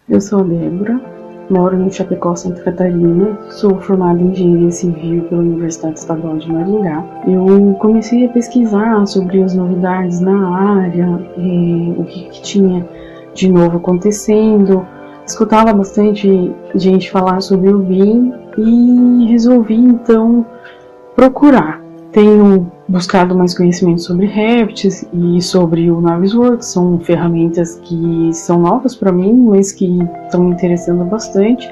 Eu sou a Débora, moro em Chapecó, Santa Catarina, sou formada em Engenharia Civil pela Universidade Estadual de Maringá. Eu comecei a pesquisar sobre as novidades na área, o que tinha de novo acontecendo, escutava bastante gente falar sobre o BIM e resolvi então procurar. Tenho buscado mais conhecimento sobre Revit e sobre o Navisworks, são ferramentas que são novas para mim, mas que estão me interessando bastante.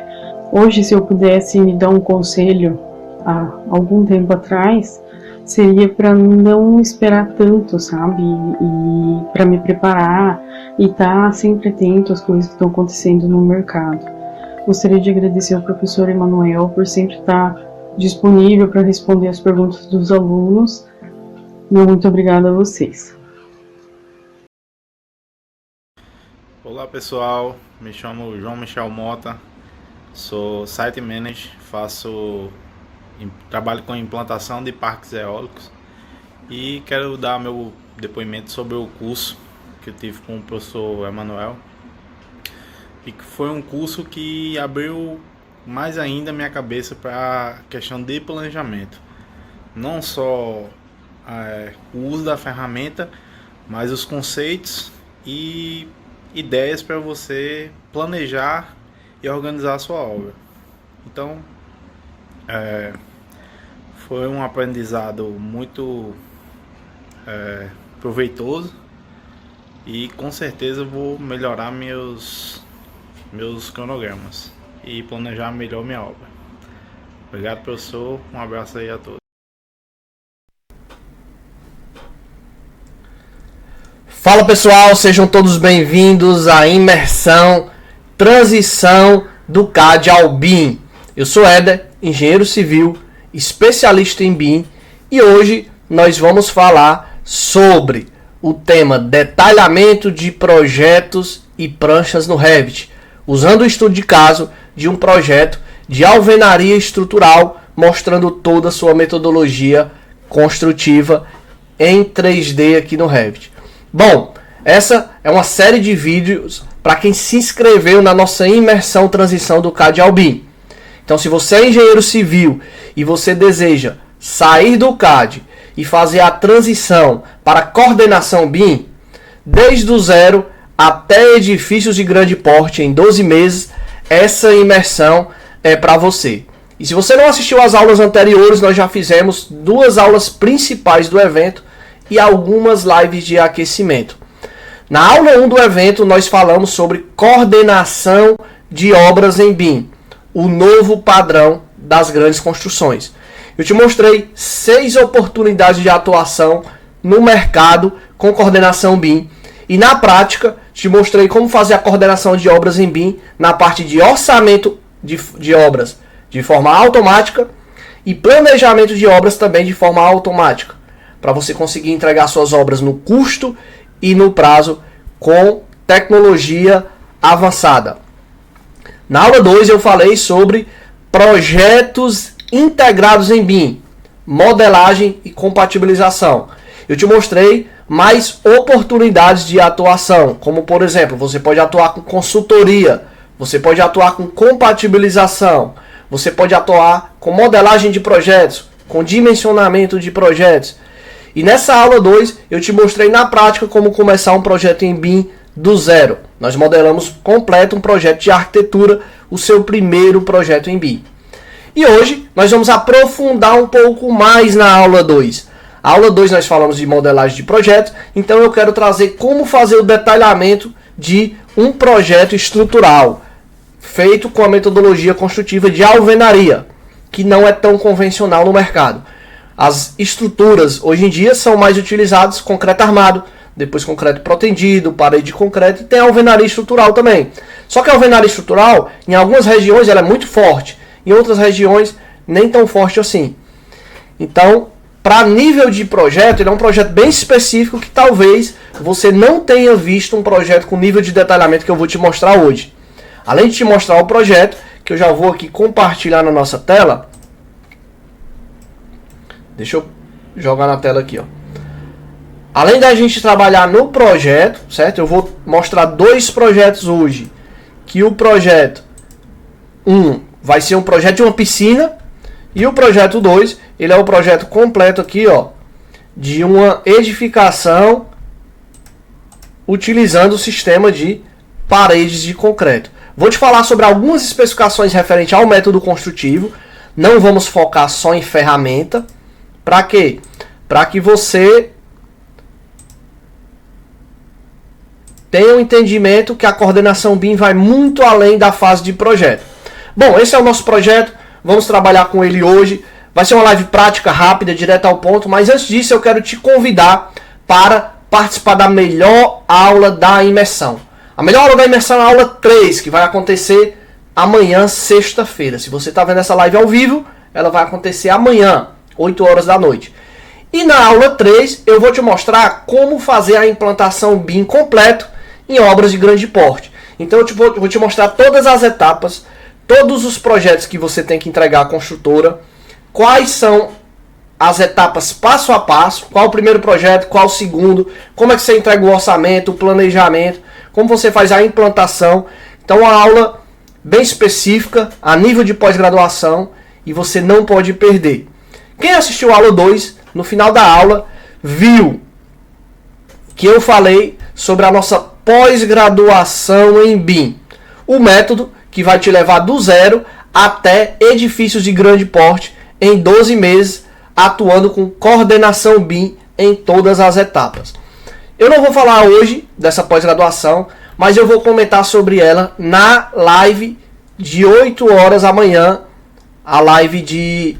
Hoje, se eu pudesse me dar um conselho há algum tempo atrás, seria para não esperar tanto, sabe? E para me preparar e estar sempre atento às coisas que estão acontecendo no mercado. Gostaria de agradecer ao professor Emanuel por sempre estar disponível para responder as perguntas dos alunos. Muito obrigada a vocês. Olá pessoal, me chamo João Michel Mota, sou Site Manager, trabalho com implantação de parques eólicos e quero dar meu depoimento sobre o curso que eu tive com o professor Emanuel, e que foi um curso que abriu mais ainda minha cabeça para a questão de planejamento, não só o uso da ferramenta, mas os conceitos e ideias para você planejar e organizar a sua obra. Então foi um aprendizado muito proveitoso e com certeza vou melhorar meus cronogramas e planejar melhor minha obra. Obrigado, professor. Um abraço aí a todos. Fala pessoal, sejam todos bem-vindos à imersão Transição do CAD ao BIM. Eu sou Éder, engenheiro civil, especialista em BIM, e hoje nós vamos falar sobre o tema detalhamento de projetos e pranchas no Revit, usando o estudo de caso de um projeto de alvenaria estrutural, mostrando toda a sua metodologia construtiva em 3D aqui no Revit. Bom, essa é uma série de vídeos para quem se inscreveu na nossa imersão transição do CAD ao BIM. Então, se você é engenheiro civil e você deseja sair do CAD e fazer a transição para coordenação BIM, desde o zero até edifícios de grande porte em 12 meses, essa imersão é para você. E se você não assistiu às aulas anteriores, nós já fizemos 2 aulas principais do evento e algumas lives de aquecimento. Na aula 1 do evento, nós falamos sobre coordenação de obras em BIM, o novo padrão das grandes construções. Eu te mostrei 6 oportunidades de atuação no mercado com coordenação BIM, e na prática te mostrei como fazer a coordenação de obras em BIM na parte de orçamento de obras de forma automática e planejamento de obras também de forma automática, para você conseguir entregar suas obras no custo e no prazo com tecnologia avançada. Na aula 2 eu falei sobre projetos integrados em BIM, modelagem e compatibilização. Eu te mostrei mais oportunidades de atuação, como por exemplo, você pode atuar com consultoria, você pode atuar com compatibilização, você pode atuar com modelagem de projetos, com dimensionamento de projetos. E nessa aula 2 eu te mostrei na prática como começar um projeto em BIM do zero. Nós modelamos completo um projeto de arquitetura, o seu primeiro projeto em BIM. E hoje nós vamos aprofundar um pouco mais na aula 2. A aula 2 nós falamos de modelagem de projetos, então eu quero trazer como fazer o detalhamento de um projeto estrutural, feito com a metodologia construtiva de alvenaria, que não é tão convencional no mercado. As estruturas hoje em dia são mais utilizadas concreto armado, depois concreto protendido, parede de concreto, e tem a alvenaria estrutural também. Só que a alvenaria estrutural, em algumas regiões ela é muito forte, em outras regiões nem tão forte assim. Então, para nível de projeto, ele é um projeto bem específico que talvez você não tenha visto um projeto com nível de detalhamento que eu vou te mostrar hoje. Além de te mostrar o projeto, que eu já vou aqui compartilhar na nossa tela. Deixa eu jogar na tela aqui, ó. Além da gente trabalhar no projeto, certo? Eu vou mostrar 2 projetos hoje que o projeto 1 vai ser um projeto de uma piscina, e o projeto 2, ele é o projeto completo aqui, ó, de uma edificação utilizando o sistema de paredes de concreto. Vou te falar sobre algumas especificações referentes ao método construtivo. Não vamos focar só em ferramenta. Para quê? Para que você tenha um entendimento que a coordenação BIM vai muito além da fase de projeto. Bom, esse é o nosso projeto. Vamos trabalhar com ele hoje. Vai ser uma live prática, rápida, direta ao ponto. Mas antes disso, eu quero te convidar para participar da melhor aula da imersão. A melhor aula da imersão é a aula 3, que vai acontecer amanhã, sexta-feira. Se você está vendo essa live ao vivo, ela vai acontecer amanhã, 8 horas da noite. E na aula 3, eu vou te mostrar como fazer a implantação BIM completo em obras de grande porte. Então eu vou te mostrar todas as etapas, todos os projetos que você tem que entregar à construtora, quais são as etapas passo a passo, qual o primeiro projeto, qual o segundo, como é que você entrega o orçamento, o planejamento, como você faz a implantação. Então uma aula bem específica, a nível de pós-graduação, e você não pode perder. Quem assistiu a aula 2, no final da aula, viu que eu falei sobre a nossa pós-graduação em BIM. O método que vai te levar do zero até edifícios de grande porte em 12 meses, atuando com coordenação BIM em todas as etapas. Eu não vou falar hoje dessa pós-graduação, mas eu vou comentar sobre ela na live de 8 horas amanhã, a live de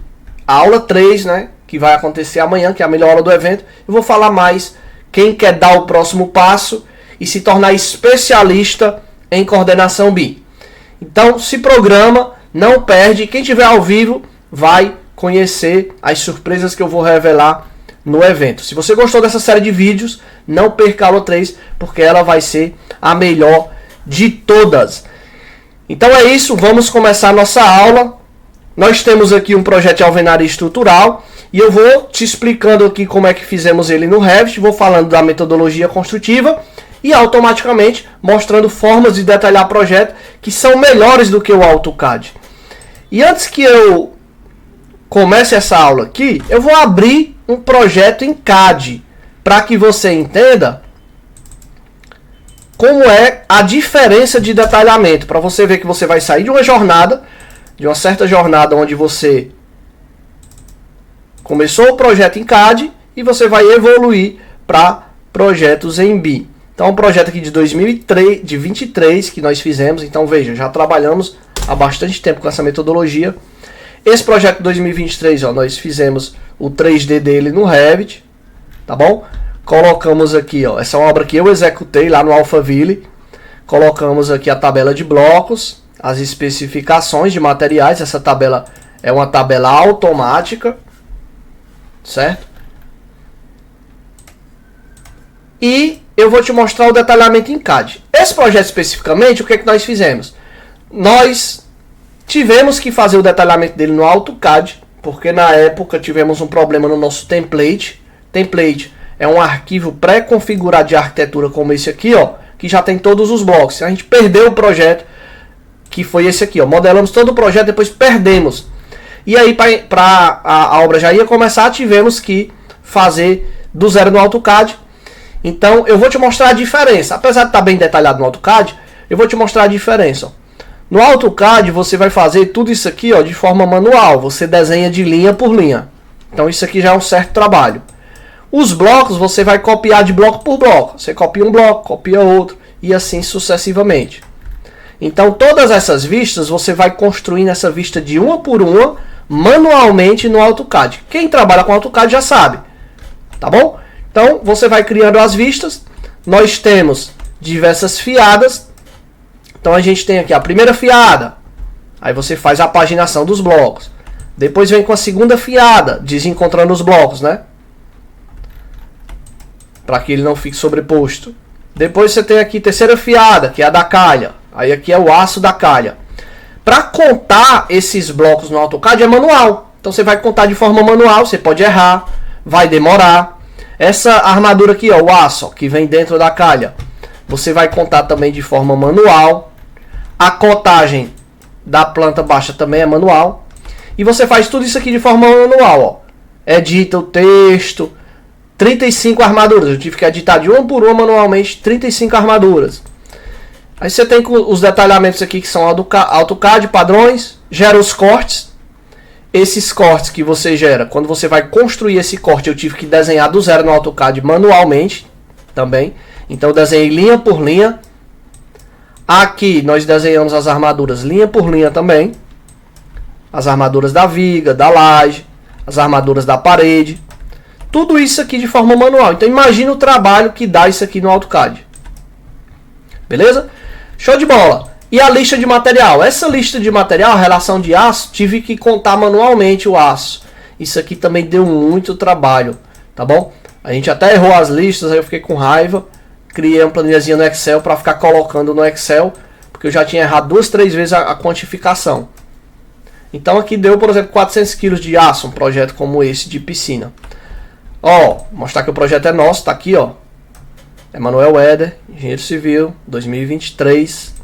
aula 3, né, que vai acontecer amanhã, que é a melhor aula do evento. Eu vou falar mais quem quer dar o próximo passo e se tornar especialista em coordenação BIM. Então se programa, não perde. Quem estiver ao vivo vai conhecer as surpresas que eu vou revelar no evento. Se você gostou dessa série de vídeos, não perca a aula 3, porque ela vai ser a melhor de todas. Então é isso, vamos começar a nossa aula. Nós temos aqui um projeto de alvenaria estrutural e eu vou te explicando aqui como é que fizemos ele no Revit, vou falando da metodologia construtiva e automaticamente mostrando formas de detalhar projeto que são melhores do que o AutoCAD. E antes que eu comece essa aula aqui, eu vou abrir um projeto em CAD para que você entenda como é a diferença de detalhamento, para você ver que você vai sair de uma jornada, de uma certa jornada onde você começou o projeto em CAD e você vai evoluir para projetos em BIM. Então, um projeto aqui de 2023 que nós fizemos. Então, veja, já trabalhamos há bastante tempo com essa metodologia. Esse projeto de 2023, ó, nós fizemos o 3D dele no Revit, tá bom? Colocamos aqui, ó, essa é uma obra que eu executei lá no Alphaville. Colocamos aqui a tabela de blocos, as especificações de materiais. Essa tabela é uma tabela automática, certo? E eu vou te mostrar o detalhamento em CAD. Esse projeto especificamente, o que é que nós fizemos? Nós tivemos que fazer o detalhamento dele no AutoCAD, porque na época tivemos um problema no nosso template. Template é um arquivo pré-configurado de arquitetura como esse aqui, ó, que já tem todos os blocos. A gente perdeu o projeto, que foi esse aqui, ó. Modelamos todo o projeto, depois perdemos. E aí, para a obra já ia começar, tivemos que fazer do zero no AutoCAD. Então, eu vou te mostrar a diferença. Apesar de estar bem detalhado no AutoCAD, eu vou te mostrar a diferença, ó. No AutoCAD, você vai fazer tudo isso aqui, ó, de forma manual. Você desenha de linha por linha. Então, isso aqui já é um certo trabalho. Os blocos, você vai copiar de bloco por bloco. Você copia um bloco, copia outro, e assim sucessivamente. Então, todas essas vistas, você vai construindo essa vista de uma por uma, manualmente no AutoCAD. Quem trabalha com AutoCAD já sabe, tá bom? Então, você vai criando as vistas. Nós temos diversas fiadas. Então, a gente tem aqui a primeira fiada. Aí você faz a paginação dos blocos. Depois vem com a segunda fiada, desencontrando os blocos, né? Para que ele não fique sobreposto. Depois você tem aqui a terceira fiada, que é a da calha. Aí aqui é o aço da calha. Para contar esses blocos no AutoCAD é manual. Então você vai contar de forma manual, você pode errar, vai demorar. Essa armadura aqui, ó, o aço, ó, que vem dentro da calha, você vai contar também de forma manual. A cotagem da planta baixa também é manual. E você faz tudo isso aqui de forma manual, ó. Edita o texto. 35 armaduras. Eu tive que editar de uma por uma manualmente 35 armaduras. Aí você tem os detalhamentos aqui que são AutoCAD, padrões. Gera os cortes. Esses cortes que você gera, quando você vai construir esse corte, eu tive que desenhar do zero no AutoCAD manualmente também. Então eu desenhei linha por linha. Aqui nós desenhamos as armaduras linha por linha também. As armaduras da viga, da laje, as armaduras da parede. Tudo isso aqui de forma manual. Então imagina o trabalho que dá isso aqui no AutoCAD. Beleza? Show de bola! E a lista de material? Essa lista de material, relação de aço, tive que contar manualmente o aço. Isso aqui também deu muito trabalho, tá bom? A gente até errou as listas, aí eu fiquei com raiva. Criei uma planilhazinha no Excel para ficar colocando no Excel, porque eu já tinha errado 2, 3 vezes a quantificação. Então aqui deu, por exemplo, 400 kg de aço, um projeto como esse de piscina. Ó, mostrar que o projeto é nosso, tá aqui, ó. Emanuel Eder, engenheiro civil, 2023.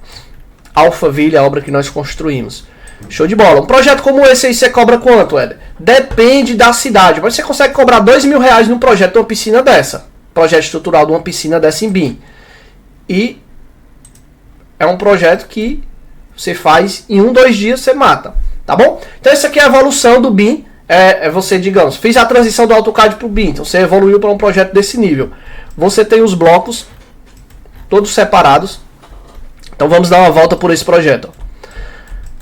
Alphaville, a obra que nós construímos. Show de bola. Um projeto como esse aí você cobra quanto, Eder? Depende da cidade. Mas você consegue cobrar R$2.000 num projeto de uma piscina dessa. Projeto estrutural de uma piscina dessa em BIM. E é um projeto que você faz em 1, 2 dias, você mata. Tá bom? Então essa aqui é a evolução do BIM. É você, digamos, fez a transição do AutoCAD para o BIM. Então você evoluiu para um projeto desse nível. Você tem os blocos todos separados. Então vamos dar uma volta por esse projeto.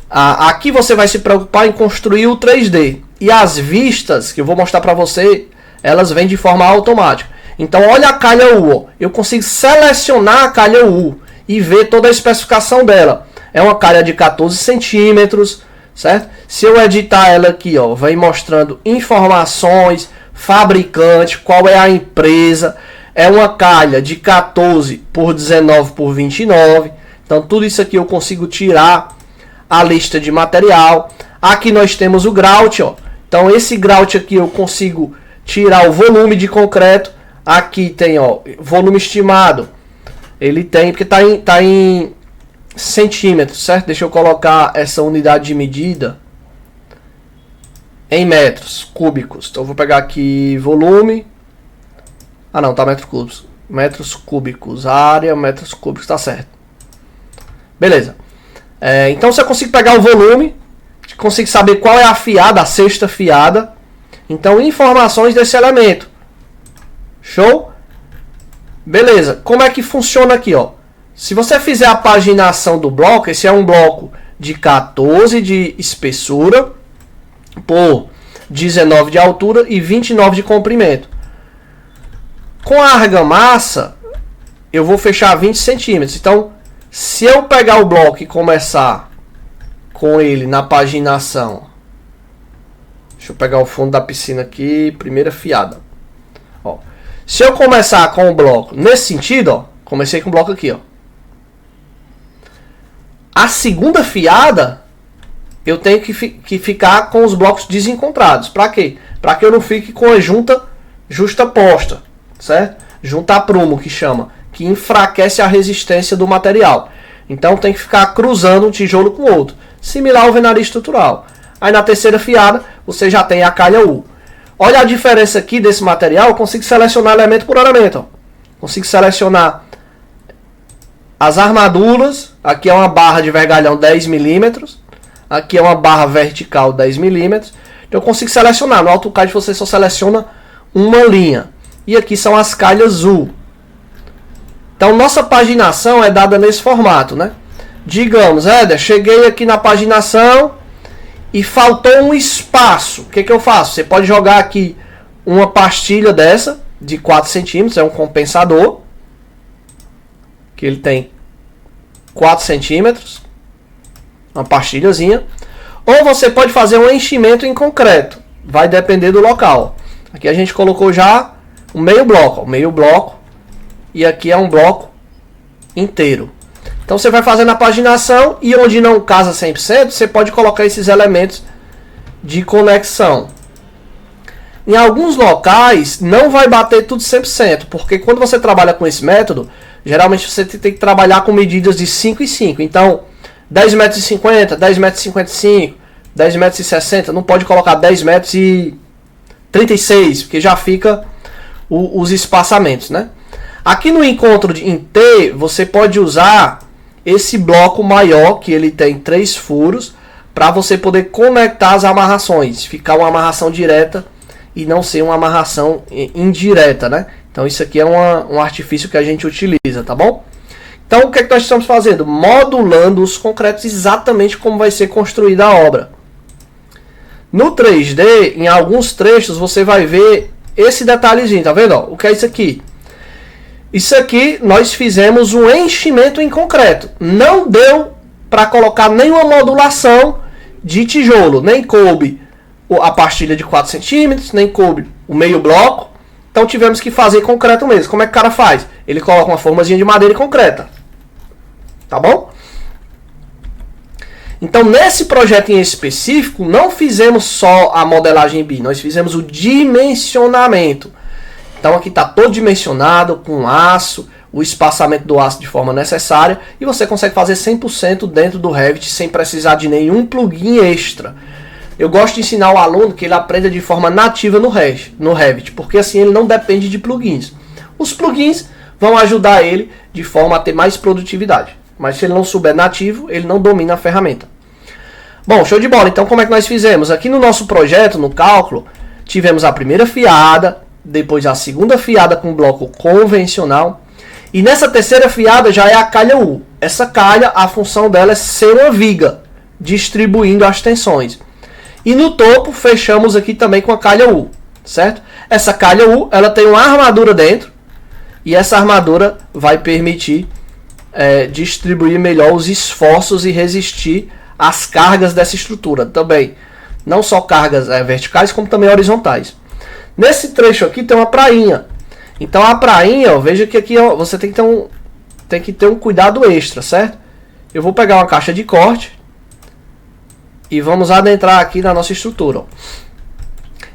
Aqui você vai se preocupar em construir o 3D. E as vistas, que eu vou mostrar para você, elas vêm de forma automática. Então olha a calha U. Ó. Eu consigo selecionar a calha U e ver toda a especificação dela. É uma calha de 14 centímetros, certo? Se eu editar ela aqui, ó, vai mostrando informações, fabricante, qual é a empresa. É uma calha de 14 por 19 por 29. Então tudo isso aqui eu consigo tirar a lista de material. Aqui nós temos o grout, ó. Então esse grout aqui eu consigo tirar o volume de concreto. Aqui tem, ó, volume estimado. Ele tem, porque tá em centímetros, certo? Deixa eu colocar essa unidade de medida em metros cúbicos. Então eu vou pegar aqui volume. Ah não, tá metros cúbicos. Metros cúbicos, área, metros cúbicos, tá certo. Beleza. Então você consegue pegar o volume, consegue saber qual é a fiada, a sexta fiada. Então informações desse elemento. Show? Beleza. Como é que funciona aqui, ó? Se você fizer a paginação do bloco, esse é um bloco de 14 de espessura por 19 de altura e 29 de comprimento. Com a argamassa, eu vou fechar 20 centímetros. Então, se eu pegar o bloco e começar com ele na paginação, deixa eu pegar o fundo da piscina aqui, primeira fiada. Ó, se eu começar com o bloco nesse sentido, ó, comecei com o bloco aqui, ó. A segunda fiada, eu tenho que ficar com os blocos desencontrados. Para quê? Para que eu não fique com a junta justaposta, certo? Junta a prumo, que chama, que enfraquece a resistência do material. Então tem que ficar cruzando um tijolo com o outro, similar ao venaria estrutural. Aí na terceira fiada, você já tem a calha U. Olha a diferença aqui desse material, eu consigo selecionar elemento por elemento. Ó. Consigo selecionar as armaduras. Aqui é uma barra de vergalhão 10 milímetros. Aqui é uma barra vertical 10 milímetros. Então eu consigo selecionar. No AutoCAD você só seleciona uma linha. E aqui são as calhas U. Então nossa paginação é dada nesse formato, né? Digamos, Éder, cheguei aqui na paginação e faltou um espaço. O que eu faço? Você pode jogar aqui uma pastilha dessa de 4 centímetros, é um compensador. Que ele tem 4 centímetros. Uma pastilhazinha. Ou você pode fazer um enchimento em concreto. Vai depender do local. Aqui a gente colocou já um meio bloco. Ó, meio bloco. E aqui é um bloco inteiro. Então você vai fazendo a paginação. E onde não casa 100%, você pode colocar esses elementos de conexão. Em alguns locais não vai bater tudo 100%. Porque quando você trabalha com esse método, geralmente você tem que trabalhar com medidas de 5 e 5. Então, 10 metros e 50, 10 metros e 55, 10 metros e 60, não pode colocar 10 metros e 36, porque já fica os espaçamentos, né? Aqui no encontro em T, você pode usar esse bloco maior, que ele tem 3 furos, para você poder conectar as amarrações, ficar uma amarração direta e não ser uma amarração indireta, né? Então isso aqui é um artifício que a gente utiliza, tá bom? Então o que é que nós estamos fazendo? Modulando os concretos exatamente como vai ser construída a obra. No 3D, em alguns trechos, você vai ver esse detalhezinho, tá vendo? Ó, o que é isso aqui? Isso aqui nós fizemos um enchimento em concreto. Não deu para colocar nenhuma modulação de tijolo, nem coube a pastilha de 4 centímetros, nem coube o meio bloco. Então tivemos que fazer concreto mesmo. Como é que o cara faz? Ele coloca uma formazinha de madeira e concreta. Tá bom? Então nesse projeto em específico, não fizemos só a modelagem BIM, nós fizemos o dimensionamento. Então aqui está todo dimensionado, com aço, o espaçamento do aço de forma necessária, e você consegue fazer 100% dentro do Revit sem precisar de nenhum plugin extra. Eu gosto de ensinar o aluno que ele aprenda de forma nativa no Revit, porque assim ele não depende de plugins. Os plugins vão ajudar ele de forma a ter mais produtividade, mas se ele não souber nativo, ele não domina a ferramenta. Bom, show de bola. Então como é que nós fizemos? Aqui no nosso projeto, no cálculo, tivemos a primeira fiada, depois a segunda fiada com bloco convencional, e nessa terceira fiada já é a calha U. Essa calha, a função dela é ser uma viga, distribuindo as tensões. E no topo, fechamos aqui também com a calha U, certo? Essa calha U, ela tem uma armadura dentro, e essa armadura vai permitir distribuir melhor os esforços e resistir às cargas dessa estrutura também. Não só cargas verticais, como também horizontais. Nesse trecho aqui tem uma prainha. Então a prainha, ó, veja que aqui ó, você tem que ter um cuidado extra, certo? Eu vou pegar uma caixa de corte e vamos adentrar aqui na nossa estrutura. Ó.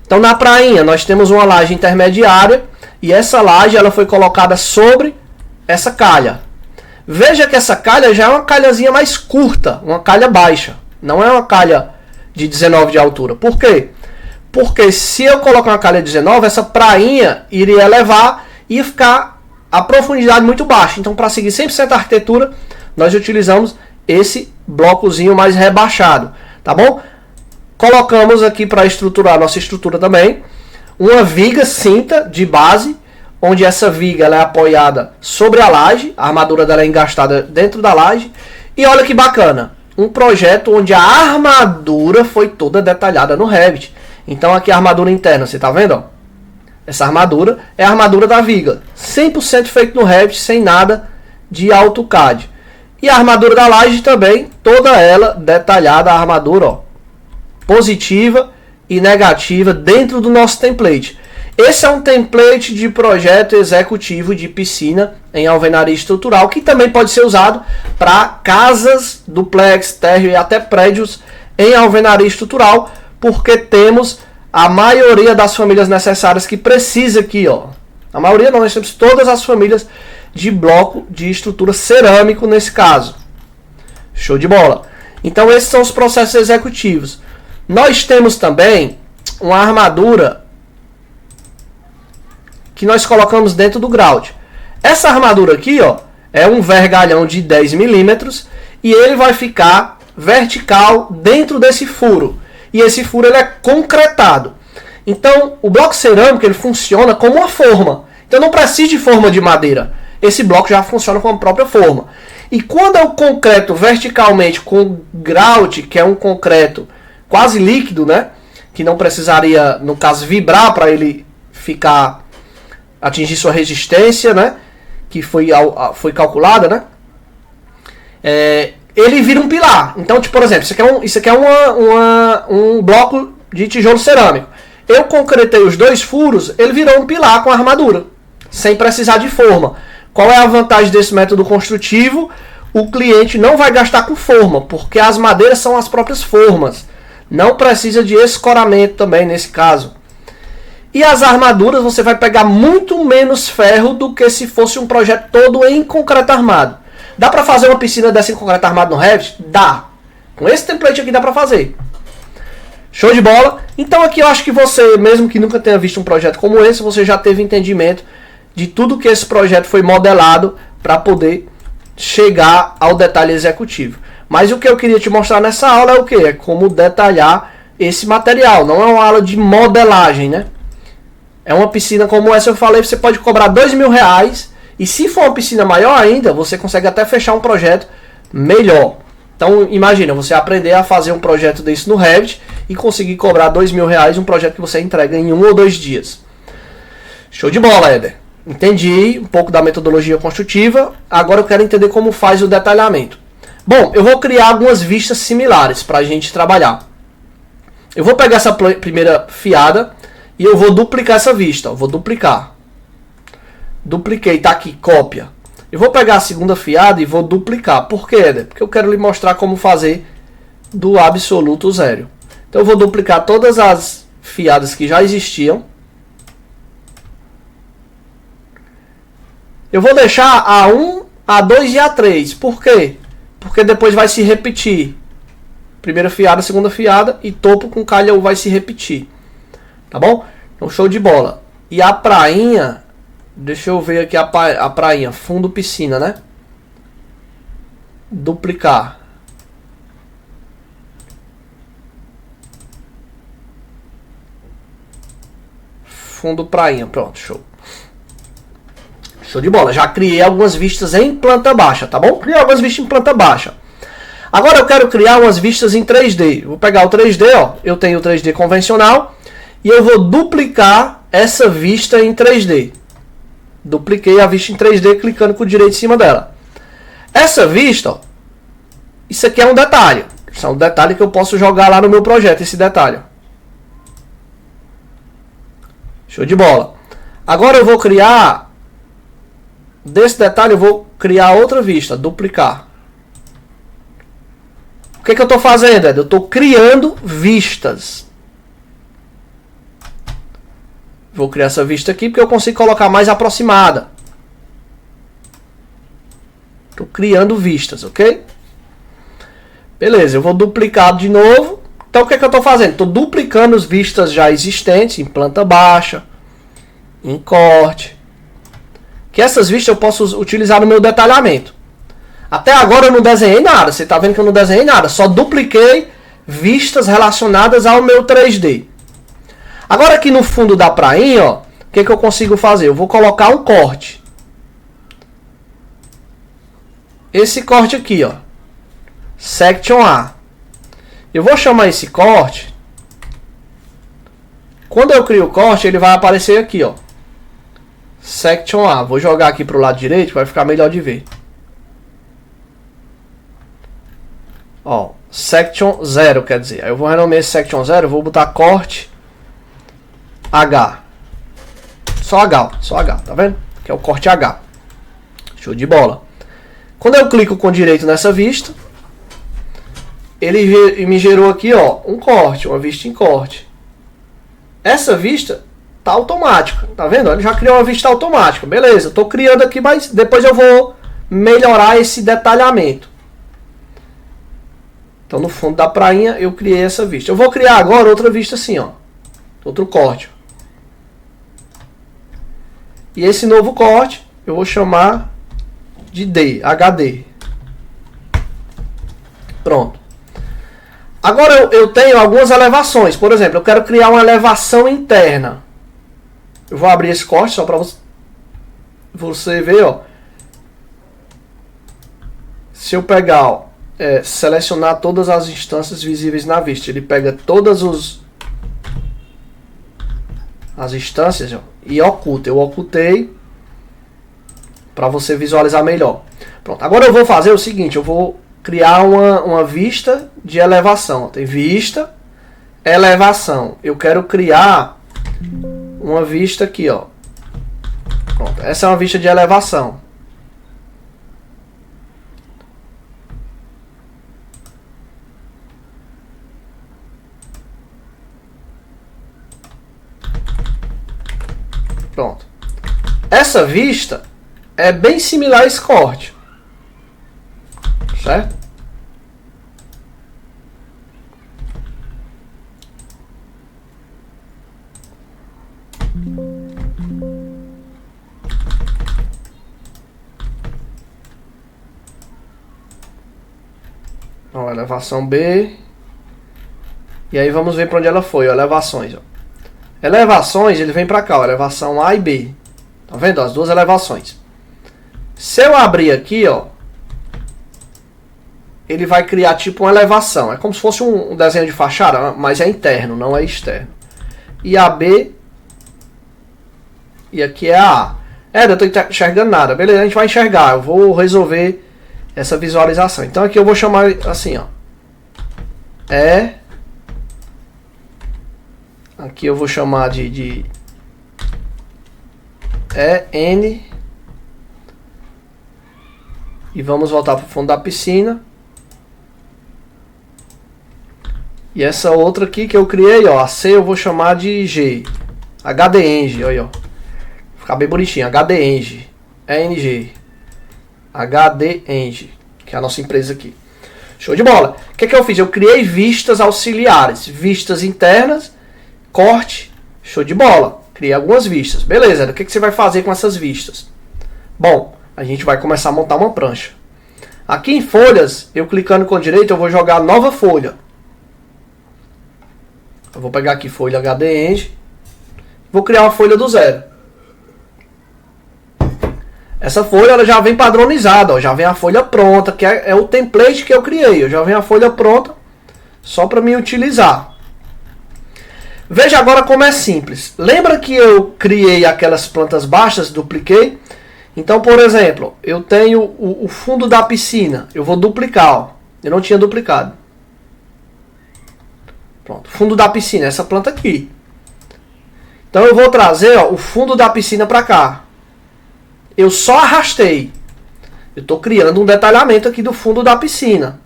Então na prainha nós temos uma laje intermediária e essa laje ela foi colocada sobre essa calha. Veja que essa calha já é uma calhazinha mais curta, uma calha baixa. Não é uma calha de 19 de altura. Por quê? Porque se eu colocar uma calha 19, essa prainha iria elevar e ia ficar a profundidade muito baixa. Então, para seguir 100% a arquitetura, nós utilizamos esse blocozinho mais rebaixado. Tá bom? Colocamos aqui para estruturar a nossa estrutura também uma viga cinta de base, onde essa viga ela é apoiada sobre a laje, a armadura dela é engastada dentro da laje. E olha que bacana, um projeto onde a armadura foi toda detalhada no Revit. Então aqui a armadura interna, você está vendo? Ó? Essa armadura é a armadura da viga. 100% feito no Revit, sem nada de AutoCAD. E a armadura da laje também, toda ela detalhada, a armadura ó, positiva e negativa dentro do nosso template. Esse é um template de projeto executivo de piscina em alvenaria estrutural, que também pode ser usado para casas, duplex, térreo e até prédios em alvenaria estrutural, porque temos a maioria das famílias necessárias que precisa aqui, ó. A maioria não, nós temos todas as famílias de bloco de estrutura cerâmico nesse caso. Show de bola. Então esses são os processos executivos. Nós temos também uma armadura que nós colocamos dentro do grout. Essa armadura aqui, ó, é um vergalhão de 10 milímetros e ele vai ficar vertical dentro desse furo. E esse furo ele é concretado. Então, o bloco cerâmico ele funciona como uma forma. Então, não precisa de forma de madeira. Esse bloco já funciona com a própria forma. E quando eu concreto verticalmente com grout, que é um concreto quase líquido, né? Que não precisaria, no caso, vibrar para ele atingir sua resistência, né? Que foi calculada, né? Ele vira um pilar. Então, tipo, por exemplo, isso aqui é um bloco de tijolo cerâmico. Eu concretei os 2 furos, ele virou um pilar com armadura, sem precisar de forma. Qual é a vantagem desse método construtivo? O cliente não vai gastar com forma, porque as madeiras são as próprias formas. Não precisa de escoramento também nesse caso. E as armaduras você vai pegar muito menos ferro do que se fosse um projeto todo em concreto armado. Dá pra fazer uma piscina dessa em concreto armado no Revit? Dá. Com esse template aqui dá pra fazer. Show de bola? Então aqui eu acho que você, mesmo que nunca tenha visto um projeto como esse, você já teve entendimento de tudo que esse projeto foi modelado para poder chegar ao detalhe executivo. Mas o que eu queria te mostrar nessa aula é o que? É como detalhar esse material. Não é uma aula de modelagem, né? É uma piscina como essa eu falei, você pode cobrar R$2.000 e se for uma piscina maior ainda, você consegue até fechar um projeto melhor. Então imagina, você aprender a fazer um projeto desse no Revit e conseguir cobrar R$2.000 um projeto que você entrega em 1 ou 2 dias. Show de bola, Éder. Entendi um pouco da metodologia construtiva, agora eu quero entender como faz o detalhamento. Bom, eu vou criar algumas vistas similares para a gente trabalhar. Eu vou pegar essa primeira fiada e eu vou duplicar essa vista. Eu vou duplicar. Dupliquei, tá aqui, cópia. Eu vou pegar a segunda fiada e vou duplicar. Por quê, Éder? Porque eu quero lhe mostrar como fazer do absoluto zero. Então eu vou duplicar todas as fiadas que já existiam. Eu vou deixar a 1, a 2 e a 3. Por quê? Porque depois vai se repetir. Primeira fiada, segunda fiada e topo com calha vai se repetir. Tá bom? Então show de bola. E a prainha, deixa eu ver aqui a prainha, fundo piscina, né? Duplicar. Fundo prainha, pronto, show. Show de bola, já criei algumas vistas em planta baixa, tá bom? Criei algumas vistas em planta baixa. Agora eu quero criar umas vistas em 3D. Vou pegar o 3D, ó. Eu tenho o 3D convencional e eu vou duplicar essa vista em 3D. Dupliquei a vista em 3D clicando com o direito em cima dela. Essa vista, ó, isso aqui é um detalhe. Isso é um detalhe que eu posso jogar lá no meu projeto, esse detalhe. Show de bola. Agora eu vou criar, desse detalhe eu vou criar outra vista, duplicar. O que eu estou fazendo, Ed? Eu estou criando vistas. Vou criar essa vista aqui porque eu consigo colocar mais aproximada. Estou criando vistas, ok? Beleza, eu vou duplicar de novo. Então o que eu estou fazendo? Estou duplicando as vistas já existentes em planta baixa, em corte. Que essas vistas eu posso utilizar no meu detalhamento. Até agora eu não desenhei nada. Você está vendo que eu não desenhei nada. Só dupliquei vistas relacionadas ao meu 3D. Agora aqui no fundo da prainha, ó, o que eu consigo fazer? Eu vou colocar um corte. Esse corte aqui, ó. Section A. Eu vou chamar esse corte. Quando eu crio o corte, ele vai aparecer aqui, ó. Section A. Vou jogar aqui para o lado direito, vai ficar melhor de ver. Ó, Section 0, quer dizer. Aí eu vou renomear esse Section 0, vou botar corte H. Só H, só H, tá vendo? Que é o corte H. Show de bola. Quando eu clico com direito nessa vista, ele me gerou aqui, ó, um corte, uma vista em corte. Essa vista tá automática, tá vendo? Ele já criou uma vista automática. Beleza, eu tô criando aqui, mas depois eu vou melhorar esse detalhamento. Então no fundo da prainha eu criei essa vista. Eu vou criar agora outra vista assim, ó. Outro corte. E esse novo corte eu vou chamar de D, HD. Pronto. Agora eu tenho algumas elevações. Por exemplo, eu quero criar uma elevação interna. Eu vou abrir esse corte só para você ver, ó. Se eu pegar, ó, selecionar todas as instâncias visíveis na vista, ele pega todas as instâncias, ó, e oculta. Eu ocultei para você visualizar melhor. Pronto. Agora eu vou fazer o seguinte, eu vou criar uma vista de elevação. Tem vista, elevação. Eu quero criar uma vista aqui, ó. Pronto. Essa é uma vista de elevação. Pronto. Essa vista é bem similar a esse corte. certo? Ó, elevação B. E aí vamos ver para onde ela foi, ó, elevações. Ó. Elevações, ele vem para cá, ó, elevação A e B. Tá vendo? As duas elevações. Se eu abrir aqui, ó, ele vai criar tipo uma elevação. É como se fosse um desenho de fachada, mas é interno, não é externo. E a B. E aqui é a A. Eu tô enxergando nada. Beleza, a gente vai enxergar. Eu vou resolver essa visualização. Então aqui eu vou chamar assim, ó. Aqui eu vou chamar de N. E vamos voltar para o fundo da piscina. E essa outra aqui que eu criei, ó, a C eu vou chamar de G. HDEng, olha, ó. Ficar bem bonitinho, HDEng. ENG. HDEng, que é a nossa empresa aqui. Show de bola. O que eu fiz? Eu criei vistas auxiliares, vistas internas, corte, show de bola. Criei algumas vistas. Beleza, o que você vai fazer com essas vistas? Bom, a gente vai começar a montar uma prancha. Aqui em folhas, eu clicando com direito, eu vou jogar nova folha. Eu vou pegar aqui folha HDEng. Vou criar uma folha do zero. Essa folha ela já vem padronizada, ó, já vem a folha pronta, que é o template que eu criei. Já vem a folha pronta, só para me utilizar. Veja agora como é simples. Lembra que eu criei aquelas plantas baixas, dupliquei? Então, por exemplo, eu tenho o fundo da piscina. Eu vou duplicar, ó. Eu não tinha duplicado. Pronto, fundo da piscina, essa planta aqui. Então eu vou trazer, ó, o fundo da piscina para cá. Eu só arrastei. Eu estou criando um detalhamento aqui do fundo da piscina.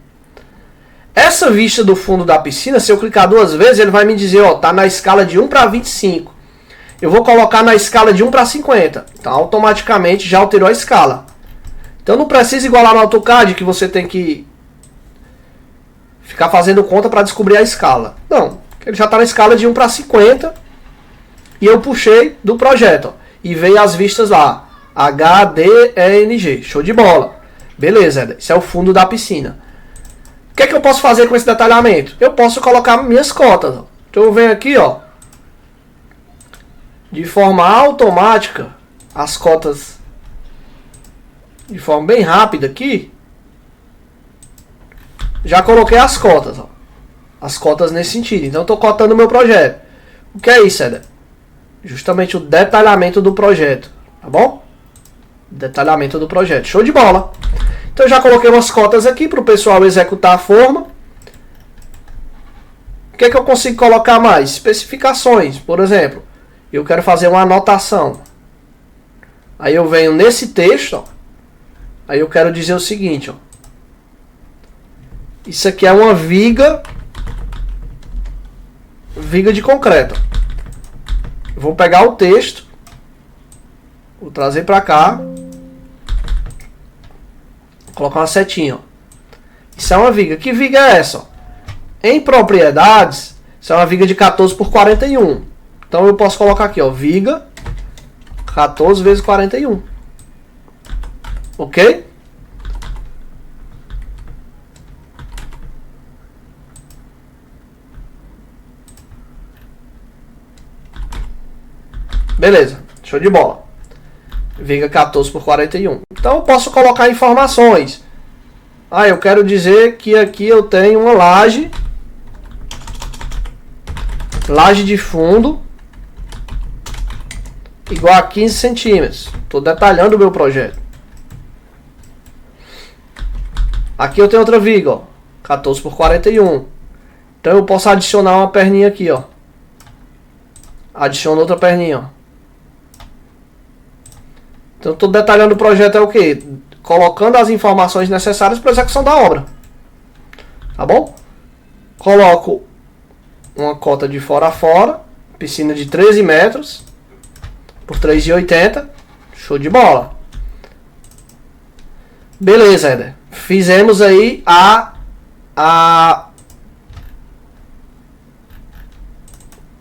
Essa vista do fundo da piscina, se eu clicar duas vezes, ele vai me dizer, ó, tá na escala de 1 para 25. Eu vou colocar na escala de 1 para 50. Então automaticamente já alterou a escala. Então não precisa igualar no AutoCAD que você tem que ficar fazendo conta para descobrir a escala. Não, ele já está na escala de 1 para 50. E eu puxei do projeto, ó, e veio as vistas lá. HDEng, show de bola. Beleza, esse é o fundo da piscina. O que é que eu posso fazer com esse detalhamento? Eu posso colocar minhas cotas. Ó. Então eu venho aqui, ó, de forma automática, as cotas de forma bem rápida aqui. Já coloquei as cotas, ó. As cotas nesse sentido. Então eu estou cotando o meu projeto. O que é isso, Éder? Justamente o detalhamento do projeto, tá bom? Detalhamento do projeto, show de bola. Então eu já coloquei umas cotas aqui para o pessoal executar a forma. O que é que eu consigo colocar mais? Especificações, por exemplo. Eu quero fazer uma anotação. Aí eu venho nesse texto, ó. Aí eu quero dizer o seguinte, ó. Isso aqui é uma viga de concreto. Vou pegar o texto, vou trazer para cá, colocar uma setinha, ó. Isso é uma viga. Que viga é essa? Ó? Em propriedades, isso é uma viga de 14 por 41. Então eu posso colocar aqui, ó, viga 14 vezes 41. Ok? Beleza, show de bola. Viga 14 por 41. Então eu posso colocar informações. Ah, eu quero dizer que aqui eu tenho uma laje de fundo igual a 15 centímetros. Estou detalhando o meu projeto. Aqui eu tenho outra viga, ó, 14 por 41. Então eu posso adicionar uma perninha aqui, ó. Adiciono outra perninha, ó. Então estou detalhando o projeto é o que? Colocando as informações necessárias para a execução da obra. Tá bom? Coloco uma cota de fora a fora. Piscina de 13 metros por 3,80. Show de bola. Beleza, Éder. fizemos aí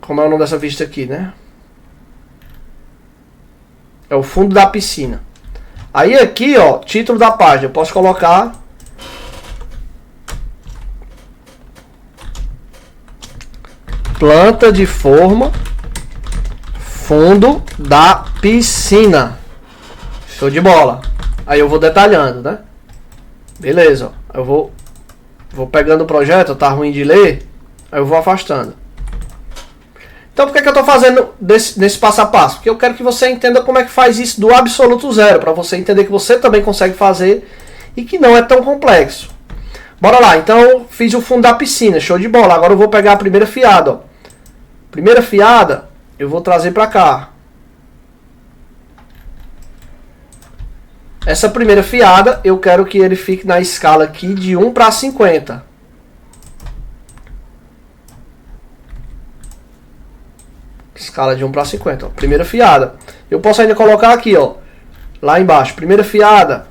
como é o nome dessa vista aqui, né? É o fundo da piscina. Aí aqui, ó, título da página, eu posso colocar planta de forma, fundo da piscina. Show de bola. Aí eu vou detalhando, né? Beleza, ó. Eu vou pegando o projeto, tá ruim de ler, aí eu vou afastando. Então por que eu estou fazendo nesse passo a passo? Porque eu quero que você entenda como é que faz isso do absoluto zero, para você entender que você também consegue fazer e que não é tão complexo. Bora lá, então eu fiz o fundo da piscina, show de bola. Agora eu vou pegar a primeira fiada, ó. Primeira fiada eu vou trazer para cá. Essa primeira fiada eu quero que ele fique na escala aqui de 1 para 50. Escala de 1 para 50, ó. Primeira fiada. Eu posso ainda colocar aqui, ó, lá embaixo. Primeira fiada,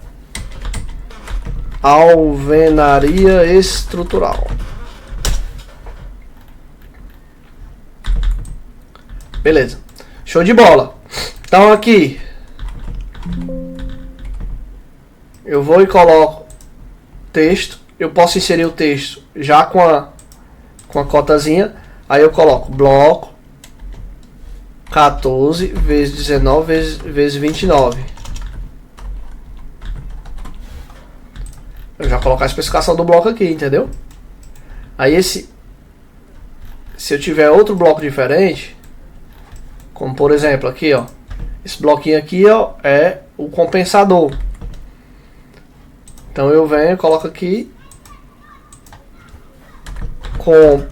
alvenaria estrutural. Beleza. Show de bola. Então aqui eu vou e coloco texto. Eu posso inserir o texto já com a cotazinha. Aí eu coloco bloco 14 vezes 19 vezes 29. Eu já colocar a especificação do bloco aqui, entendeu? Aí se eu tiver outro bloco diferente, como por exemplo aqui, ó, esse bloquinho aqui, ó, é o compensador. Então eu venho e coloco aqui com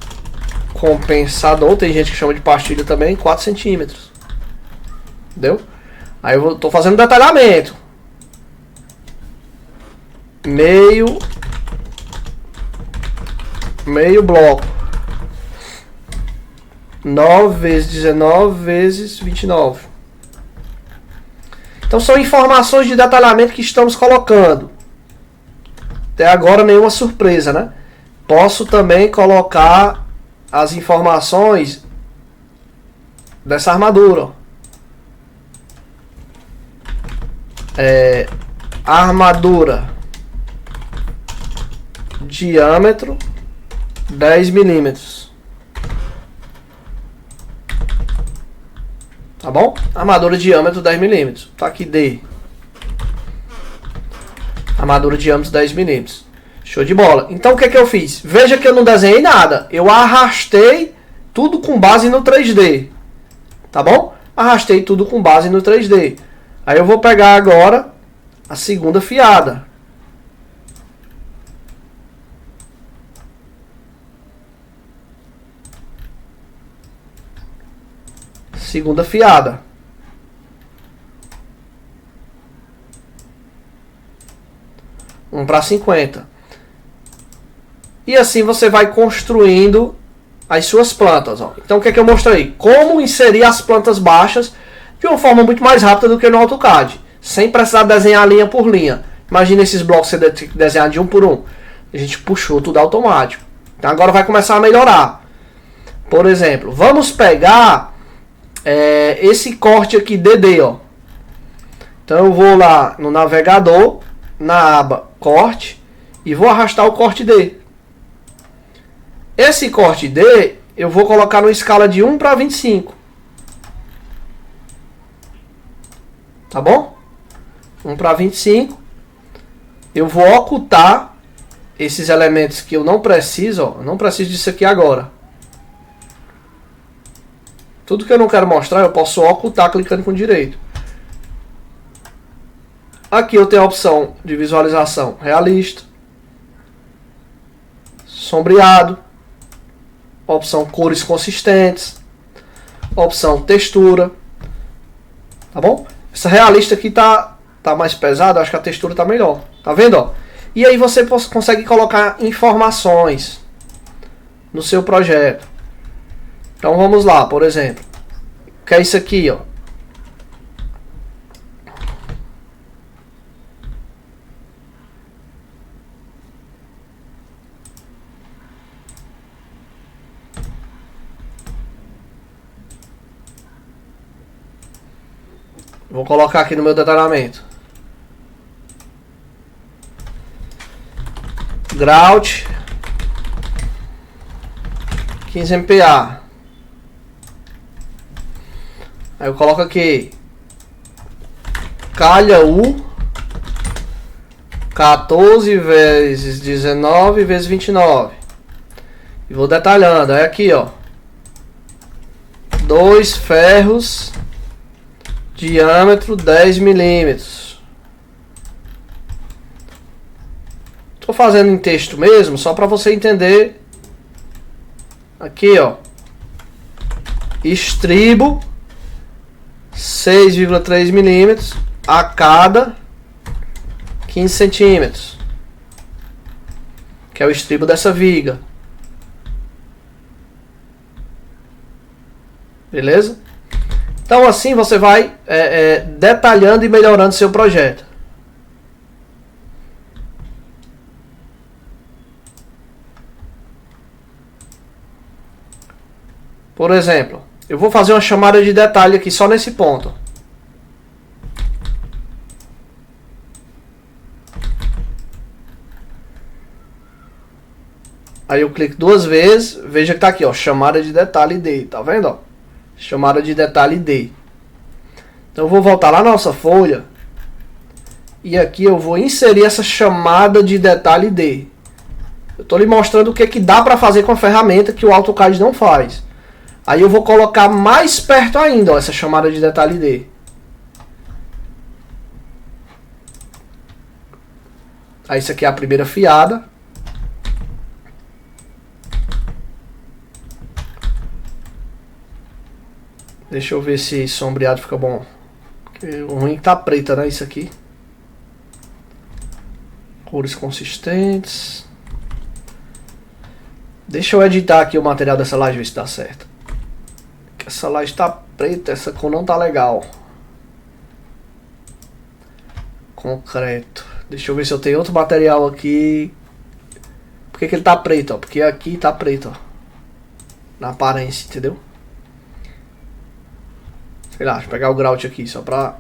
compensador, tem gente que chama de pastilha também, 4 centímetros. Entendeu? Aí eu tô fazendo detalhamento. Meio bloco. 9 vezes 19 vezes 29. Então são informações de detalhamento que estamos colocando. Até agora nenhuma surpresa, né? Posso também colocar as informações dessa armadura. Armadura, diâmetro 10 milímetros. Tá bom? Armadura, diâmetro 10 milímetros. Tá aqui D. Armadura, diâmetro 10 milímetros. Show de bola. Então o que eu fiz? Veja que eu não desenhei nada. Eu arrastei tudo com base no 3D. Tá bom? Arrastei tudo com base no 3D. Aí eu vou pegar agora a segunda fiada. Segunda fiada. Um para 50. E assim você vai construindo as suas plantas. Ó. Então o que é que eu mostrei? Como inserir as plantas baixas de uma forma muito mais rápida do que no AutoCAD. Sem precisar desenhar linha por linha. Imagina esses blocos você tem que desenhar de um por um. A gente puxou tudo automático. Então agora vai começar a melhorar. Por exemplo, vamos pegar esse corte aqui DD. Ó. Então eu vou lá no navegador, na aba corte, e vou arrastar o corte D. Esse corte D eu vou colocar numa escala de 1 para 25. Tá bom? 1 para 25. Eu vou ocultar esses elementos que eu não preciso. Ó, eu não preciso disso aqui agora. Tudo que eu não quero mostrar eu posso ocultar clicando com direito. Aqui eu tenho a opção de visualização realista, sombreado, opção cores consistentes, opção textura, tá bom? Essa realista aqui tá mais pesada, acho que a textura tá melhor, tá vendo? Ó? E aí você consegue colocar informações no seu projeto. Então vamos lá, por exemplo, que é isso aqui, ó. Vou colocar aqui no meu detalhamento. Grout 15 MPa. Aí eu coloco aqui calha U 14 vezes 19 vezes 29. E vou detalhando. Aí aqui, ó, 2 ferros, diâmetro 10 milímetros. Tô fazendo em texto mesmo, só para você entender. Aqui, ó, estribo 6,3 milímetros a cada 15 centímetros, que é o estribo dessa viga. Beleza? Então assim você vai detalhando e melhorando seu projeto. Por exemplo, eu vou fazer uma chamada de detalhe aqui só nesse ponto. Aí eu clico 2 vezes, veja que tá aqui, ó, chamada de detalhe D, tá vendo, ó? Chamada de detalhe D. Então eu vou voltar lá na nossa folha e aqui eu vou inserir essa chamada de detalhe D. Eu tô lhe mostrando o que dá para fazer com a ferramenta que o AutoCAD não faz. Aí eu vou colocar mais perto ainda, ó, essa chamada de detalhe D. Aí isso aqui é a primeira fiada. Deixa eu ver se sombreado fica bom. Porque o ruim tá preta, né? Isso aqui. Cores consistentes. Deixa eu editar aqui o material dessa laje, ver se dá certo. Essa laje tá preta, essa cor não tá legal. Concreto. Deixa eu ver se eu tenho outro material aqui. Por que ele tá preto, ó? Porque aqui tá preto, ó. Na aparência, entendeu? Sei lá, deixa eu pegar o grout aqui, só pra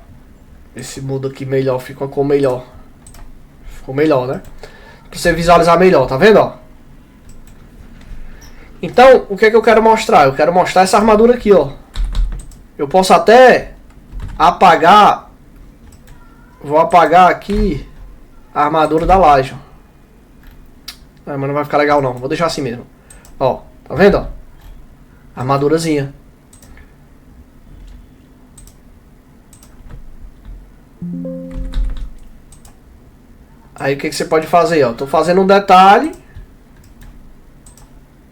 ver se muda aqui melhor, fica uma cor melhor. Ficou melhor, né? Pra você visualizar melhor, tá vendo, ó? Então, o que é que eu quero mostrar? Eu quero mostrar essa armadura aqui, ó. Eu posso até apagar. Vou apagar aqui a armadura da laje, ó. Mas não vai ficar legal não, vou deixar assim mesmo. Ó, tá vendo, ó? Armadurazinha. Aí o que você pode fazer, ó? Tô fazendo um detalhe,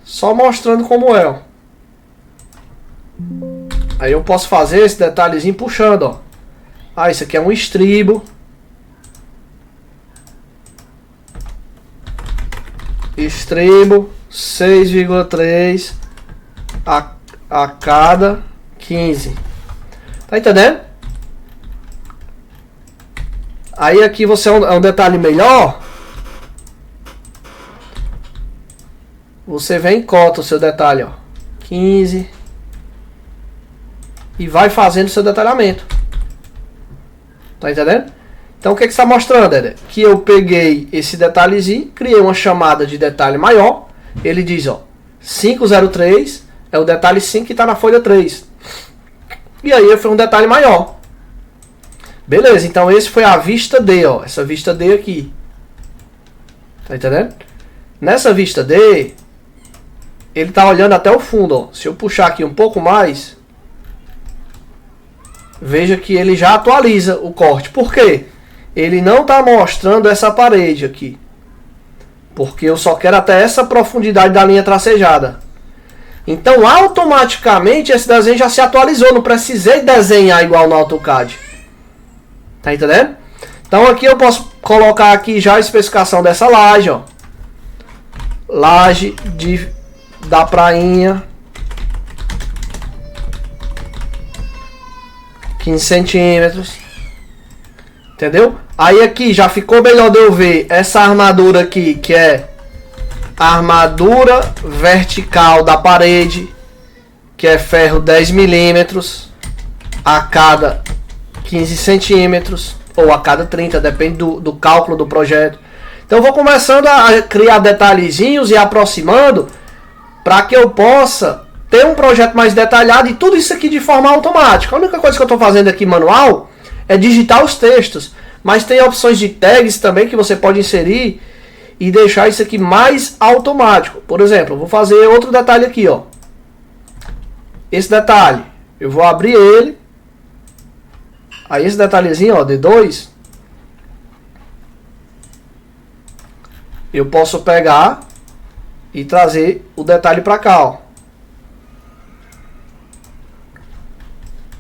só mostrando como é, ó. Aí eu posso fazer esse detalhezinho puxando, ó. Ah, isso aqui é um estribo. Estribo 6,3 a cada 15. Tá entendendo? Aí aqui você é um detalhe melhor. Você vem e cota o seu detalhe, ó. 15. E vai fazendo o seu detalhamento. Tá entendendo? Então o que você está mostrando, Éder? Que eu peguei esse detalhezinho, criei uma chamada de detalhe maior. Ele diz, ó, 503 é o detalhe 5 que está na folha 3. E aí foi um detalhe maior. Beleza, então esse foi a vista D, ó. Essa vista D aqui. Tá entendendo? Nessa vista D, ele tá olhando até o fundo, ó. Se eu puxar aqui um pouco mais, veja que ele já atualiza o corte. Por quê? Ele não tá mostrando essa parede aqui. Porque eu só quero até essa profundidade da linha tracejada. Então automaticamente esse desenho já se atualizou. Não precisei desenhar igual no AutoCAD. Tá entendendo? Então aqui eu posso colocar aqui já a especificação dessa laje, ó. Laje da prainha, 15 centímetros. Entendeu? Aí aqui já ficou melhor de eu ver essa armadura aqui, que é a armadura vertical da parede, que é ferro 10 milímetros a cada 15 centímetros, ou a cada 30, depende do cálculo do projeto. Então eu vou começando a criar detalhezinhos e aproximando para que eu possa ter um projeto mais detalhado e tudo isso aqui de forma automática. A única coisa que eu estou fazendo aqui manual é digitar os textos, mas tem opções de tags também que você pode inserir e deixar isso aqui mais automático. Por exemplo, eu vou fazer outro detalhe aqui, ó. Esse detalhe, eu vou abrir ele. Aí esse detalhezinho, ó, D2, eu posso pegar e trazer o detalhe para cá, ó.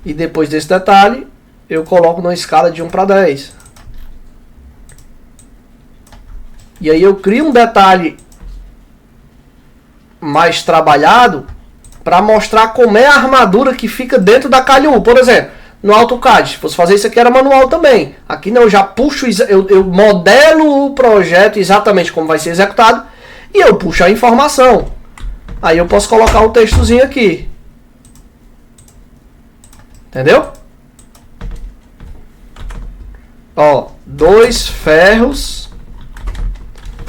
E depois desse detalhe, eu coloco numa escala de 1 para 10. E aí eu crio um detalhe mais trabalhado para mostrar como é a armadura que fica dentro da calha U. Por exemplo, no AutoCAD, se fosse fazer isso aqui era manual também. Aqui não, eu já puxo, eu modelo o projeto exatamente como vai ser executado e eu puxo a informação. Aí eu posso colocar o textozinho aqui. Entendeu? Ó, 2 ferros,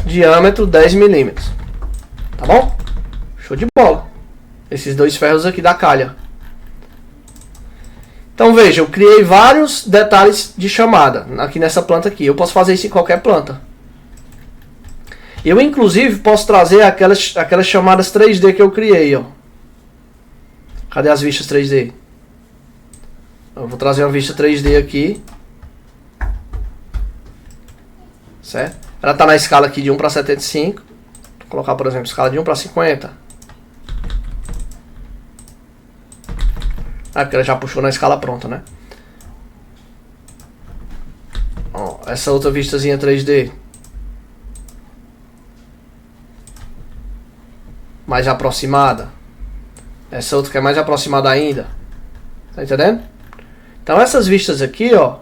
diâmetro 10 milímetros. Tá bom? Show de bola. Esses 2 ferros aqui da calha. Então veja, eu criei vários detalhes de chamada aqui nessa planta aqui. Eu posso fazer isso em qualquer planta. Eu inclusive posso trazer aquelas chamadas 3D que eu criei, ó. Cadê as vistas 3D? Eu vou trazer uma vista 3D aqui. Certo? Ela está na escala aqui de 1 para 75. Vou colocar, por exemplo, escala de 1 para 50. Ah, porque ela já puxou na escala pronta, né? Ó, essa outra vistazinha 3D. Mais aproximada. Essa outra que é mais aproximada ainda. Tá entendendo? Então essas vistas aqui, ó.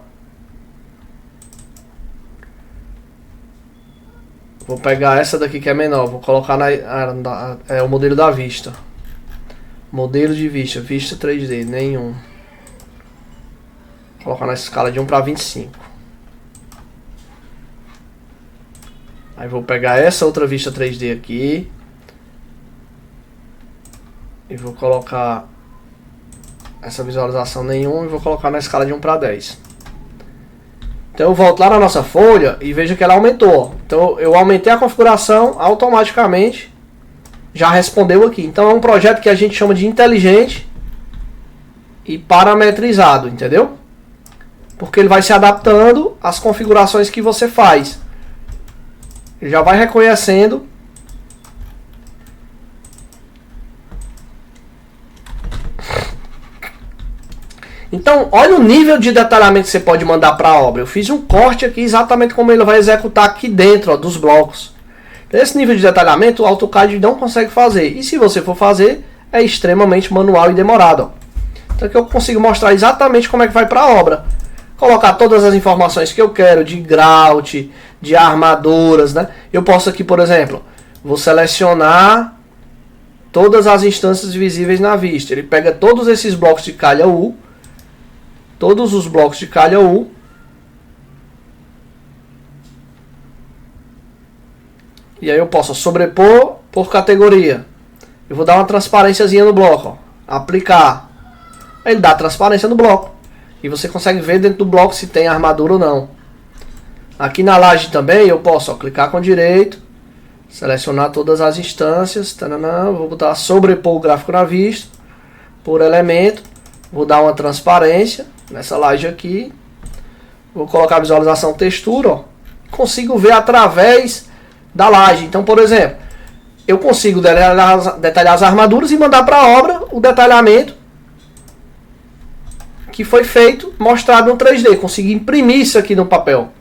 Vou pegar essa daqui que é menor. Vou colocar é o modelo da vista. Modelo de vista. Vista 3D. Nenhum. Vou colocar na escala de 1 para 25. Aí vou pegar essa outra vista 3D aqui. E vou colocar essa visualização nenhum e vou colocar na escala de 1 para 10. Então eu volto lá na nossa folha e vejo que ela aumentou. Então eu aumentei a configuração, automaticamente já respondeu aqui. Então é um projeto que a gente chama de inteligente e parametrizado, entendeu? Porque ele vai se adaptando às configurações que você faz. Ele já vai reconhecendo . Então, olha o nível de detalhamento que você pode mandar para a obra. Eu fiz um corte aqui exatamente como ele vai executar aqui dentro, ó, dos blocos. Esse nível de detalhamento o AutoCAD não consegue fazer. E se você for fazer, é extremamente manual e demorado. Ó. Então aqui eu consigo mostrar exatamente como é que vai para a obra. Colocar todas as informações que eu quero, de grout, de armaduras, né? Eu posso aqui, por exemplo, vou selecionar todas as instâncias visíveis na vista. Ele pega todos esses blocos de calha U. Todos os blocos de calha U. E aí eu posso sobrepor por categoria. Eu vou dar uma transparênciazinha no bloco. Ó. Aplicar. Ele dá transparência no bloco. E você consegue ver dentro do bloco se tem armadura ou não. Aqui na laje também eu posso clicar com direito. Selecionar todas as instâncias. Tanana, vou botar sobrepor o gráfico na vista. Por elemento. Vou dar uma transparência nessa laje aqui. Vou colocar a visualização textura. Ó. Consigo ver através da laje. Então, por exemplo, eu consigo detalhar as armaduras e mandar para a obra o detalhamento que foi feito, mostrado no 3D. Consigo imprimir isso aqui no papel.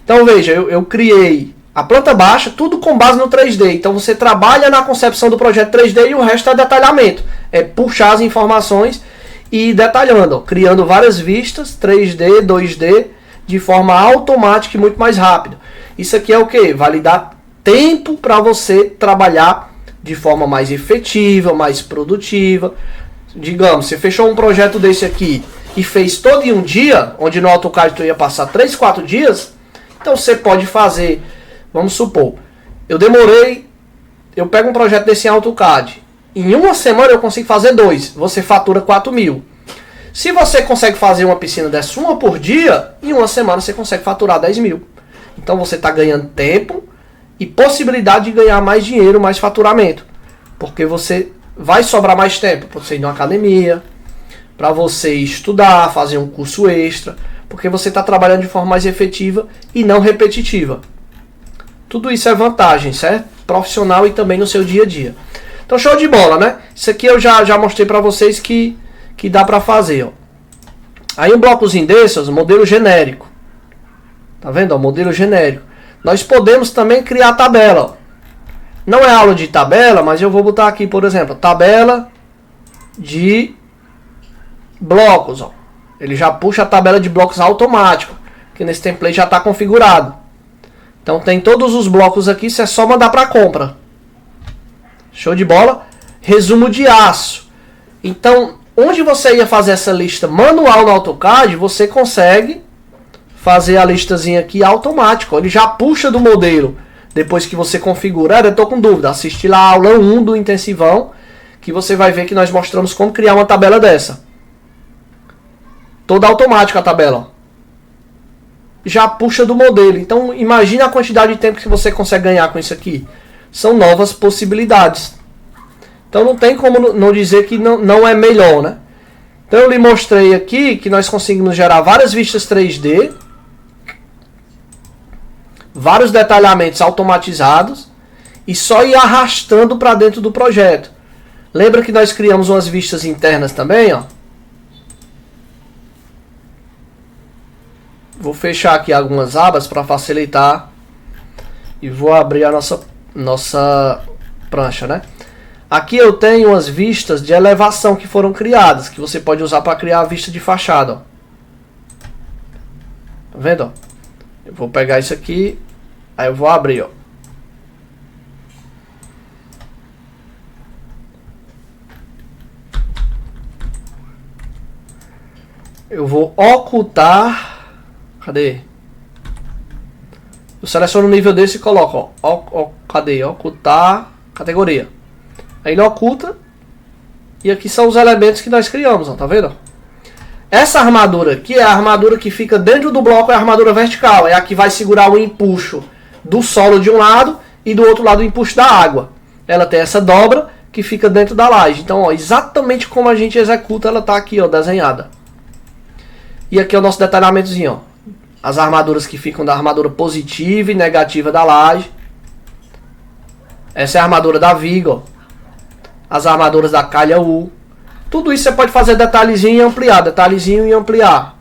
Então, veja, eu criei a planta baixa, tudo com base no 3D. Então, você trabalha na concepção do projeto 3D e o resto é detalhamento. É puxar as informações e ir detalhando, ó, criando várias vistas, 3D, 2D, de forma automática e muito mais rápida. Isso aqui é o que? Vai lhe dar tempo para você trabalhar de forma mais efetiva, mais produtiva. Digamos, você fechou um projeto desse aqui e fez todo em um dia, onde no AutoCAD tu ia passar 3, 4 dias, então você pode fazer, vamos supor, eu pego um projeto desse em AutoCAD, em uma semana eu consigo fazer 2, você fatura 4.000. Se você consegue fazer uma piscina dessa uma por dia, em uma semana você consegue faturar 10.000. Então você está ganhando tempo e possibilidade de ganhar mais dinheiro, mais faturamento. Porque você vai sobrar mais tempo para você ir numa academia, para você estudar, fazer um curso extra, porque você está trabalhando de forma mais efetiva e não repetitiva. Tudo isso é vantagem, certo? Profissional e também no seu dia a dia. Então show de bola, né? Isso aqui eu já mostrei para vocês que dá para fazer. Ó. Aí um blocozinho desses, modelo genérico. Tá vendo? Ó, modelo genérico. Nós podemos também criar tabela. Ó. Não é aula de tabela, mas eu vou botar aqui, por exemplo, tabela de blocos. Ó. Ele já puxa a tabela de blocos automático, que nesse template já está configurado. Então tem todos os blocos aqui, isso é só mandar para compra. Show de bola? Resumo de aço. Então, onde você ia fazer essa lista manual no AutoCAD, você consegue fazer a listazinha aqui automático. Ele já puxa do modelo. Depois que você configurar, eu estou com dúvida. Assiste lá a aula 1 do intensivão, que você vai ver que nós mostramos como criar uma tabela dessa. Toda automática a tabela. Ó. Já puxa do modelo. Então, imagine a quantidade de tempo que você consegue ganhar com isso aqui. São novas possibilidades. Então não tem como não dizer que não é melhor, né? Então eu lhe mostrei aqui que nós conseguimos gerar várias vistas 3D, vários detalhamentos automatizados e só ir arrastando para dentro do projeto. Lembra que nós criamos umas vistas internas também, ó? Vou fechar aqui algumas abas para facilitar e vou abrir a nossa prancha, né? Aqui eu tenho as vistas de elevação que foram criadas, que você pode usar para criar a vista de fachada. Ó. Tá vendo? Ó? Eu vou pegar isso aqui, aí eu vou abrir. Ó. Eu vou ocultar. Cadê? Eu seleciono o nível desse e coloco. Ó. Cadê? Ocultar categoria. Aí ele oculta. E aqui são os elementos que nós criamos, ó, tá vendo? Essa armadura aqui é a armadura que fica dentro do bloco, é a armadura vertical. É a que vai segurar o empuxo do solo de um lado e do outro lado o empuxo da água. Ela tem essa dobra que fica dentro da laje. Então, ó, exatamente como a gente executa, ela tá aqui, ó, desenhada. E aqui é o nosso detalhamentozinho, ó. As armaduras que ficam da armadura positiva e negativa da laje. Essa é a armadura da viga, ó. As armaduras da calha U. Tudo isso você pode fazer detalhezinho e ampliar. Detalhezinho e ampliar.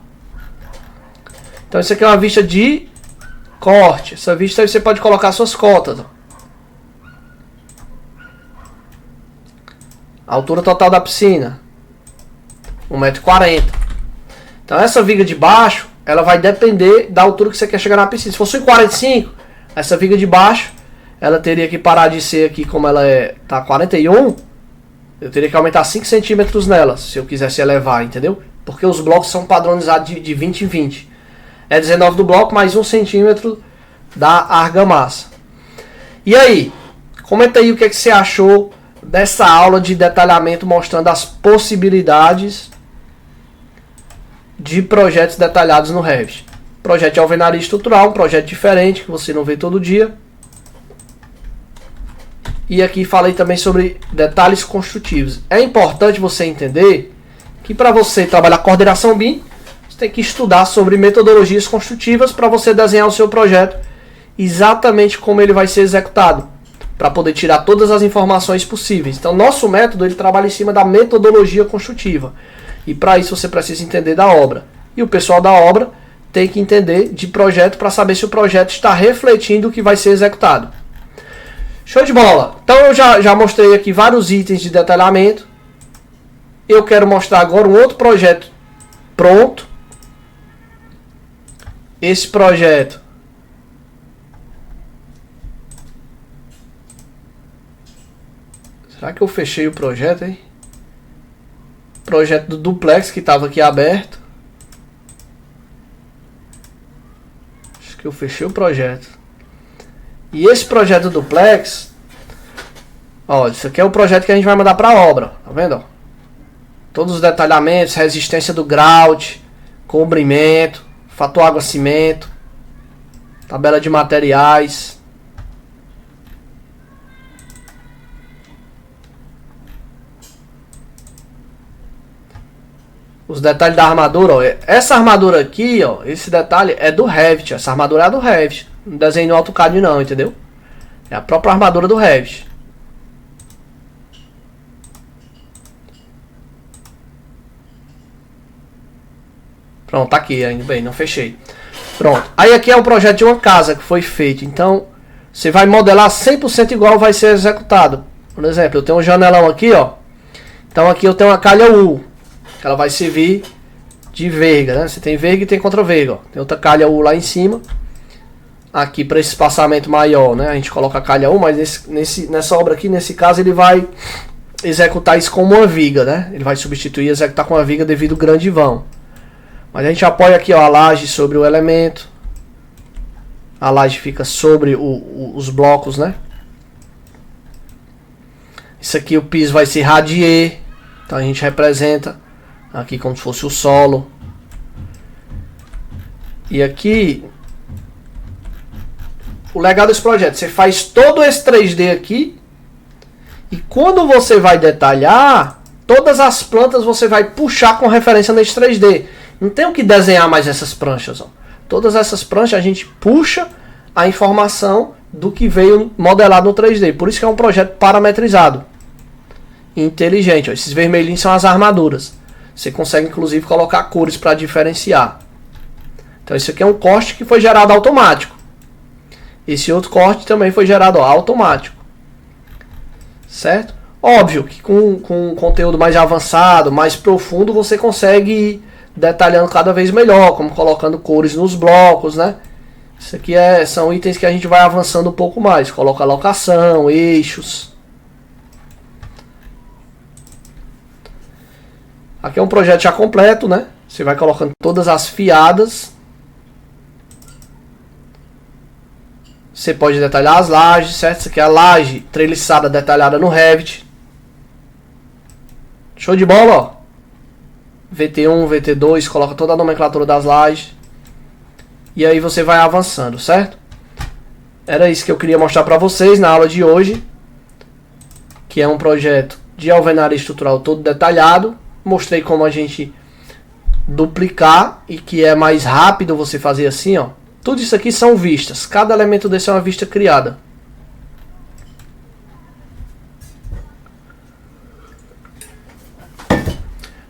Então isso aqui é uma vista de corte. Essa vista aí você pode colocar suas cotas. Ó. A altura total da piscina. 1,40 m. Então essa viga de baixo, ela vai depender da altura que você quer chegar na piscina. Se fosse 1,45 m, essa viga de baixo, ela teria que parar de ser aqui como ela tá 41. Eu teria que aumentar 5 centímetros nela, se eu quisesse elevar, entendeu? Porque os blocos são padronizados de 20 em 20. É 19 do bloco, mais 1 centímetro da argamassa. E aí? Comenta aí o que você achou dessa aula de detalhamento mostrando as possibilidades de projetos detalhados no Revit. Projeto de alvenaria estrutural, um projeto diferente que você não vê todo dia. E aqui falei também sobre detalhes construtivos. É importante você entender que para você trabalhar coordenação BIM, você tem que estudar sobre metodologias construtivas para você desenhar o seu projeto exatamente como ele vai ser executado, para poder tirar todas as informações possíveis. Então, nosso método ele trabalha em cima da metodologia construtiva. E para isso você precisa entender da obra. E o pessoal da obra tem que entender de projeto para saber se o projeto está refletindo o que vai ser executado. Show de bola! Então eu já mostrei aqui vários itens de detalhamento. Eu quero mostrar agora um outro projeto pronto. Esse projeto será que eu fechei o projeto, hein? Projeto do duplex que estava aqui aberto. que eu fechei o projeto. E esse projeto duplex, ó, isso aqui é o projeto que a gente vai mandar para obra, tá vendo? Ó? Todos os detalhamentos, resistência do grout, cobrimento, fator água-cimento, tabela de materiais. Os detalhes da armadura, ó. Essa armadura aqui, ó, esse detalhe é do Revit. Essa armadura é do Revit. Não desenho no AutoCAD não, entendeu? É a própria armadura do Revit. Pronto, tá aqui ainda bem, não fechei. Pronto. Aí aqui é o projeto de uma casa que foi feito. Então, você vai modelar 100% igual vai ser executado. Por exemplo, eu tenho um janelão aqui, ó. Então aqui eu tenho uma calha U. Que ela vai servir de verga, né? Você tem verga e tem contra-verga, ó. Tem outra calha U lá em cima. Aqui para esse espaçamento maior, né? A gente coloca a calha U, mas nessa obra aqui, nesse caso, ele vai executar isso como uma viga, né? Ele vai substituir e executar com uma viga devido ao grande vão. Mas a gente apoia aqui, ó, a laje sobre o elemento. A laje fica sobre os blocos, né? Isso aqui o piso vai ser radier. Então a gente representa aqui como se fosse o solo. E aqui o legal desse projeto, você faz todo esse 3D aqui. E quando você vai detalhar, todas as plantas você vai puxar com referência nesse 3D. Não tem o que desenhar mais essas pranchas, ó. Todas essas pranchas a gente puxa a informação do que veio modelado no 3D. Por isso que é um projeto parametrizado. Inteligente, ó. Esses vermelhinhos são as armaduras. Você consegue inclusive colocar cores para diferenciar. Então isso aqui é um corte que foi gerado automático. Esse outro corte também foi gerado automático. Certo? Óbvio que com um conteúdo mais avançado, mais profundo, você consegue ir detalhando cada vez melhor, como colocando cores nos blocos, né? Isso aqui são itens que a gente vai avançando um pouco mais. Coloca alocação, eixos. Aqui é um projeto já completo, né? Você vai colocando todas as fiadas. Você pode detalhar as lajes, certo? Isso aqui é a laje treliçada detalhada no Revit. Show de bola, ó. VT1, VT2, coloca toda a nomenclatura das lajes. E aí você vai avançando, certo? Era isso que eu queria mostrar para vocês na aula de hoje. Que é um projeto de alvenaria estrutural todo detalhado. Mostrei como a gente duplicar e que é mais rápido você fazer assim, ó. Tudo isso aqui são vistas. Cada elemento desse é uma vista criada.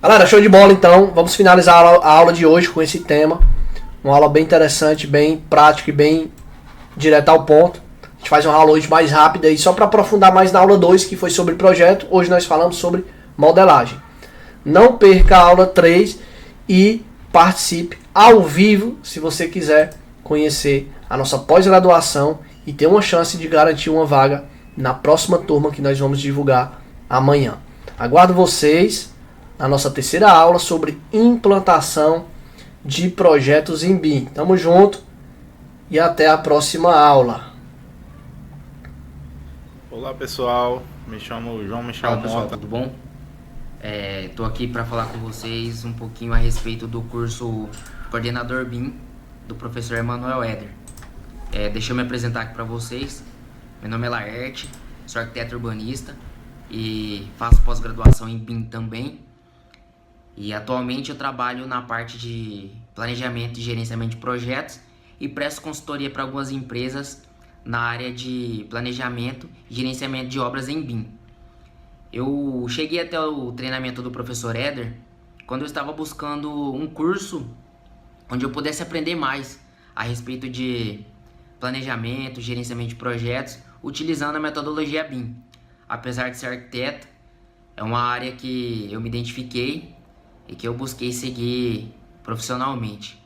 Galera, show de bola então. Vamos finalizar a aula de hoje com esse tema. Uma aula bem interessante, bem prática e bem direta ao ponto. A gente faz uma aula hoje mais rápida e só para aprofundar mais na aula 2, que foi sobre projeto. Hoje nós falamos sobre modelagem. Não perca a aula 3 e participe ao vivo se você quiser conhecer a nossa pós-graduação e ter uma chance de garantir uma vaga na próxima turma que nós vamos divulgar amanhã. Aguardo vocês na nossa terceira aula sobre implantação de projetos em BIM. Tamo junto e até a próxima aula. Olá pessoal, me chamo João Michel Fala pessoal, Mota. tudo bom? Estou aqui para falar com vocês um pouquinho a respeito do curso Coordenador BIM do professor Emanuel Eder. Deixa eu me apresentar aqui para vocês. Meu nome é Laerte, sou arquiteto urbanista e faço pós-graduação em BIM também. E atualmente eu trabalho na parte de planejamento e gerenciamento de projetos e presto consultoria para algumas empresas na área de planejamento e gerenciamento de obras em BIM. Eu cheguei até o treinamento do professor Eder quando eu estava buscando um curso onde eu pudesse aprender mais a respeito de planejamento, gerenciamento de projetos, utilizando a metodologia BIM. Apesar de ser arquiteto, é uma área que eu me identifiquei e que eu busquei seguir profissionalmente.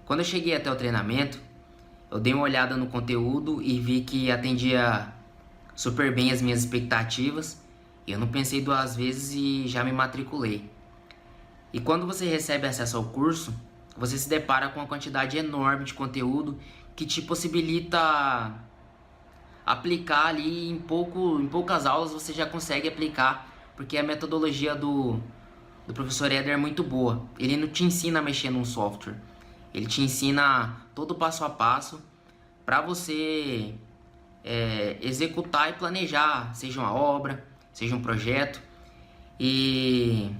Quando eu cheguei até o treinamento, eu dei uma olhada no conteúdo e vi que atendia super bem as minhas expectativas. Eu não pensei duas vezes e já me matriculei. E quando você recebe acesso ao curso, você se depara com uma quantidade enorme de conteúdo que te possibilita aplicar ali em poucas aulas. Você já consegue aplicar, porque a metodologia do professor Éder é muito boa. Ele não te ensina a mexer num software, ele te ensina todo o passo a passo para você executar e planejar, seja uma obra, seja um projeto. E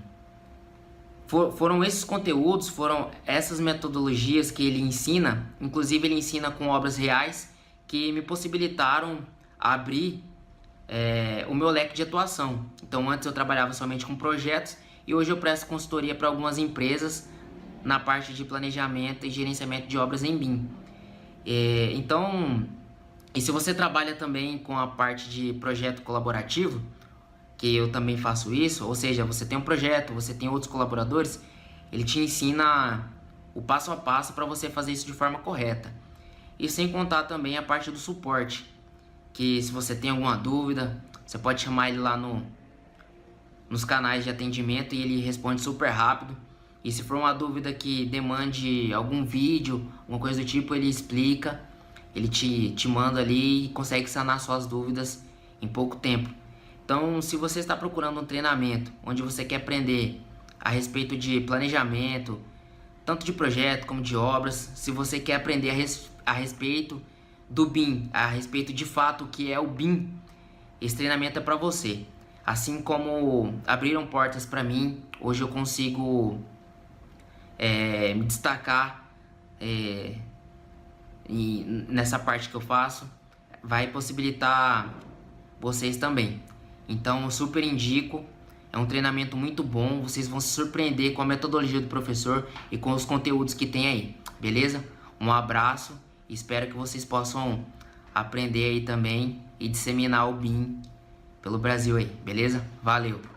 foram esses conteúdos, foram essas metodologias que ele ensina, inclusive ele ensina com obras reais, que me possibilitaram abrir o meu leque de atuação. Então antes eu trabalhava somente com projetos e hoje eu presto consultoria para algumas empresas na parte de planejamento e gerenciamento de obras em BIM. Então, e se você trabalha também com a parte de projeto colaborativo, que eu também faço isso, ou seja, você tem um projeto, você tem outros colaboradores, ele te ensina o passo a passo para você fazer isso de forma correta. E sem contar também a parte do suporte, que se você tem alguma dúvida, você pode chamar ele lá nos canais de atendimento e ele responde super rápido. E se for uma dúvida que demande algum vídeo, alguma coisa do tipo, ele explica, ele te manda ali e consegue sanar suas dúvidas em pouco tempo. Então, se você está procurando um treinamento onde você quer aprender a respeito de planejamento, tanto de projeto como de obras, se você quer aprender a respeito do BIM, a respeito de fato o que é o BIM, esse treinamento é para você. Assim como abriram portas para mim, hoje eu consigo me destacar nessa parte que eu faço, vai possibilitar vocês também. Então eu super indico, é um treinamento muito bom, vocês vão se surpreender com a metodologia do professor e com os conteúdos que tem aí, beleza? Um abraço, espero que vocês possam aprender aí também e disseminar o BIM pelo Brasil aí, beleza? Valeu!